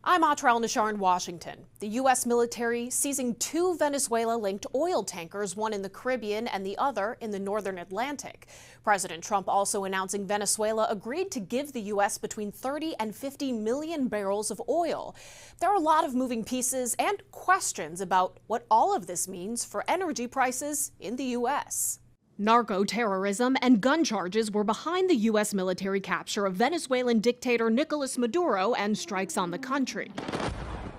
I'm Atrel Nashar in Washington. The U.S. military seizing two Venezuela-linked oil tankers, one in the Caribbean and the other in the northern Atlantic. President Trump also announcing Venezuela agreed to give the U.S. between 30 and 50 million barrels of oil. There are a lot of moving pieces and questions about what all of this means for energy prices in the U.S. Narco-terrorism and gun charges were behind the U.S. military capture of Venezuelan dictator Nicolas Maduro and strikes on the country.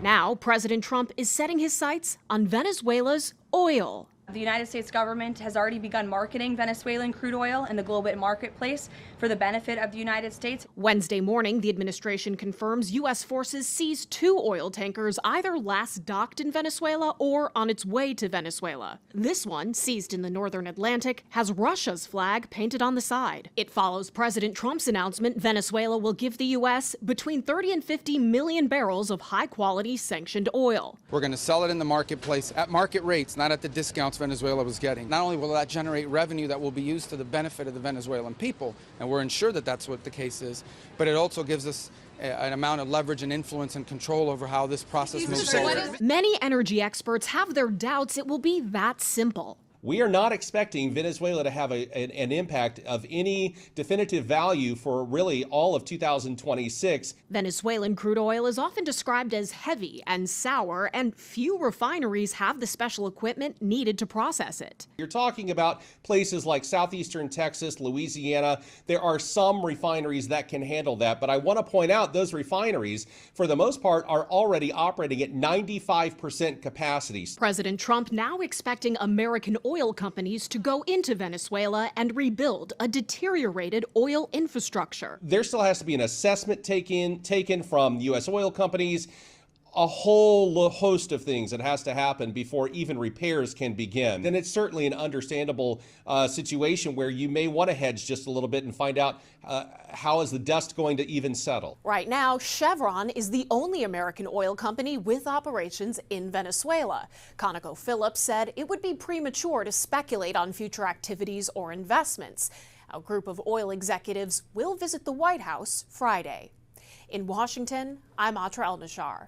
Now, President Trump is setting his sights on Venezuela's oil. The United States government has already begun marketing Venezuelan crude oil in the global marketplace for the benefit of the United States. Wednesday morning, the administration confirms U.S. forces seized two oil tankers either last docked in Venezuela or on its way to Venezuela. This one, seized in the northern Atlantic, has Russia's flag painted on the side. It follows President Trump's announcement Venezuela will give the U.S. between 30 and 50 million barrels of high-quality sanctioned oil. We're going to sell it in the marketplace at market rates, not at the discounts Venezuela was getting. Not only will that generate revenue that will be used to the benefit of the Venezuelan people, and we're ensured that that's what the case is, but it also gives us an amount of leverage and influence and control over how this process moves forward. Many energy experts have their doubts it will be that simple. We are not expecting Venezuela to have an impact of any definitive value for really all of 2026. Venezuelan crude oil is often described as heavy and sour, and few refineries have the special equipment needed to process it. You're talking about places like southeastern Texas, Louisiana. There are some refineries that can handle that, but I want to point out those refineries, for the most part, are already operating at 95% capacity. President Trump now expecting American oil companies to go into Venezuela and rebuild a deteriorated oil infrastructure. There still has to be an assessment taken from U.S. oil companies, a whole host of things that has to happen before even repairs can begin. Then it's certainly an understandable situation where you may want to hedge just a little bit and find out how is the dust going to even settle. Right now, Chevron is the only American oil company with operations in Venezuela. ConocoPhillips said it would be premature to speculate on future activities or investments. A group of oil executives will visit the White House Friday. In Washington, I'm Atrel Nashar.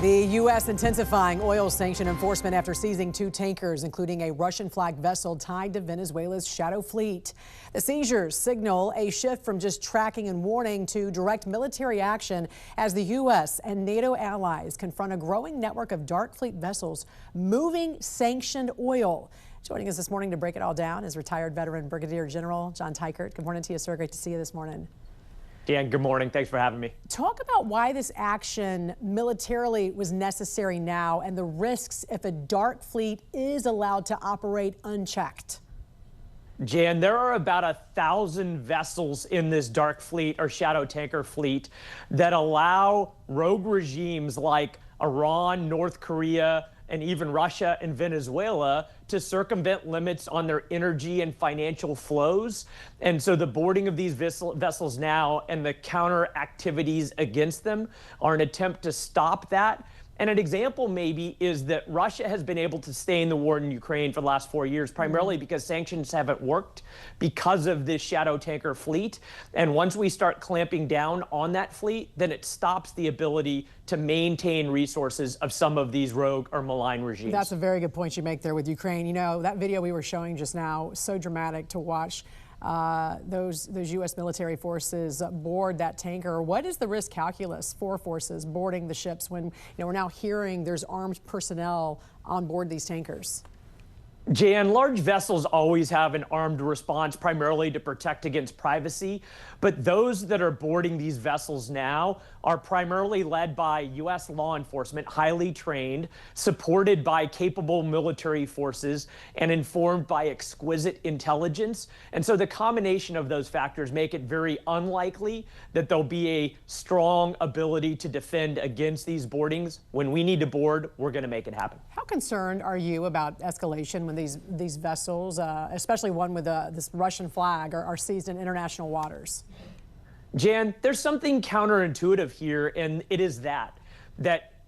The U.S. intensifying oil sanction enforcement after seizing two tankers, including a Russian-flagged vessel tied to Venezuela's shadow fleet. The seizures signal a shift from just tracking and warning to direct military action as the U.S. and NATO allies confront a growing network of dark fleet vessels moving sanctioned oil. Joining us this morning to break it all down is retired veteran Brigadier General John Teichert. Good morning to you, sir. Great to see you this morning. Dan, good morning. Thanks for having me. Talk about why this action militarily was necessary now and the risks if a dark fleet is allowed to operate unchecked. Jan, there are about 1,000 vessels in this dark fleet or shadow tanker fleet that allow rogue regimes like Iran, North Korea, and even Russia and Venezuela to circumvent limits on their energy and financial flows. And so the boarding of these vessels now and the counter activities against them are an attempt to stop that. And an example maybe is that Russia has been able to stay in the war in Ukraine for the last 4 years, primarily because sanctions haven't worked because of this shadow tanker fleet. And once we start clamping down on that fleet, then it stops the ability to maintain resources of some of these rogue or malign regimes. That's a very good point you make there with Ukraine. You know, that video we were showing just now, so dramatic to watch. Those U.S. military forces board that tanker. What is the risk calculus for forces boarding the ships when we're now hearing there's armed personnel on board these tankers? Jan, large vessels always have an armed response, primarily to protect against privacy. But those that are boarding these vessels now are primarily led by U.S. law enforcement, highly trained, supported by capable military forces, and informed by exquisite intelligence. And so the combination of those factors make it very unlikely that there'll be a strong ability to defend against these boardings. When we need to board, we're going to make it happen. How concerned are you about escalation when these vessels, especially one with this Russian flag, are seized in international waters? Jan, there's something counterintuitive here, and it is that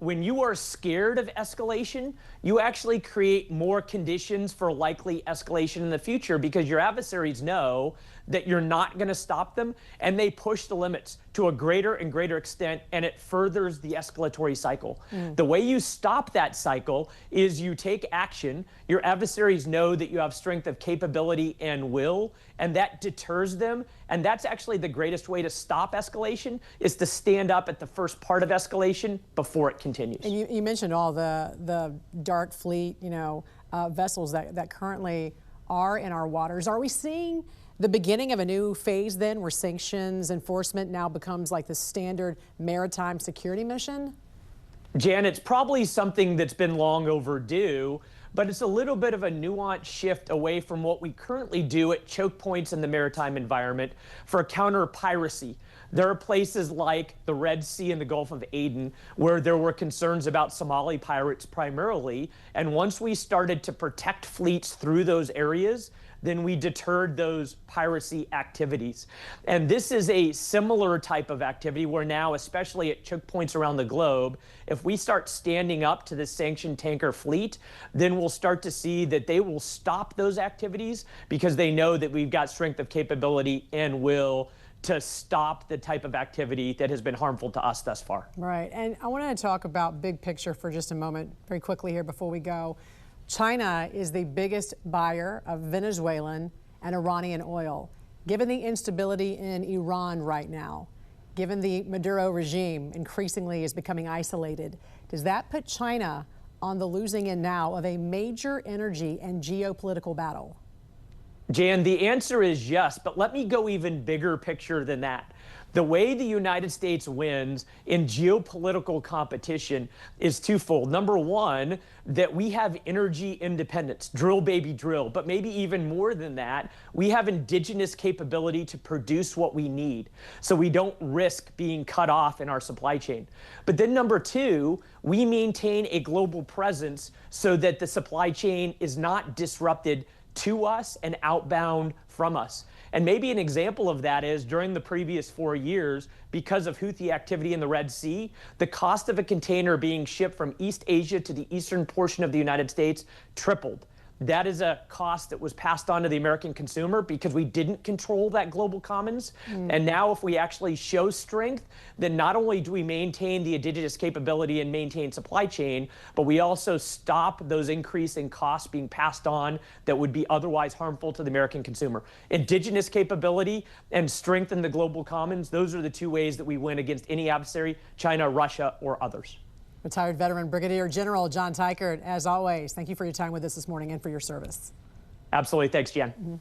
when you are scared of escalation, you actually create more conditions for likely escalation in the future because your adversaries know that you're not going to stop them, and they push the limits to a greater and greater extent, and it furthers the escalatory cycle. The way you stop that cycle is you take action. Your adversaries know that you have strength of capability and will, and that deters them. And that's actually the greatest way to stop escalation, is to stand up at the first part of escalation before it continues. And you mentioned all the dark fleet, vessels that currently are in our waters. Are we seeing the beginning of a new phase then, where sanctions enforcement now becomes like the standard maritime security mission? Jan, it's probably something that's been long overdue, but it's a little bit of a nuanced shift away from what we currently do at choke points in the maritime environment for counter piracy. There are places like the Red Sea and the Gulf of Aden where there were concerns about Somali pirates primarily, and once we started to protect fleets through those areas, then we deterred those piracy activities. And this is a similar type of activity where now, especially at choke points around the globe, if we start standing up to the sanctioned tanker fleet, then we'll start to see that they will stop those activities because they know that we've got strength of capability and will to stop the type of activity that has been harmful to us thus far. Right, and I want to talk about big picture for just a moment, very quickly here before we go. China is the biggest buyer of Venezuelan and Iranian oil. Given the instability in Iran right now, given the Maduro regime increasingly is becoming isolated, does that put China on the losing end now of a major energy and geopolitical battle? Jan, the answer is yes, but let me go even bigger picture than that. The way the United States wins in geopolitical competition is twofold. Number one, that we have energy independence, drill baby drill, but maybe even more than that, we have indigenous capability to produce what we need, so we don't risk being cut off in our supply chain. But then number two, we maintain a global presence so that the supply chain is not disrupted to us and outbound from us. And maybe an example of that is during the previous 4 years, because of Houthi activity in the Red Sea, the cost of a container being shipped from East Asia to the eastern portion of the United States tripled. That is a cost that was passed on to the American consumer because we didn't control that global commons. And now if we actually show strength, then not only do we maintain the indigenous capability and maintain supply chain, but we also stop those increasing costs being passed on that would be otherwise harmful to the American consumer. Indigenous capability and strength in the global commons, those are the two ways that we win against any adversary, China, Russia, or others. Retired veteran Brigadier General John Teichert, as always, thank you for your time with us this morning and for your service. Absolutely. Thanks, Jan.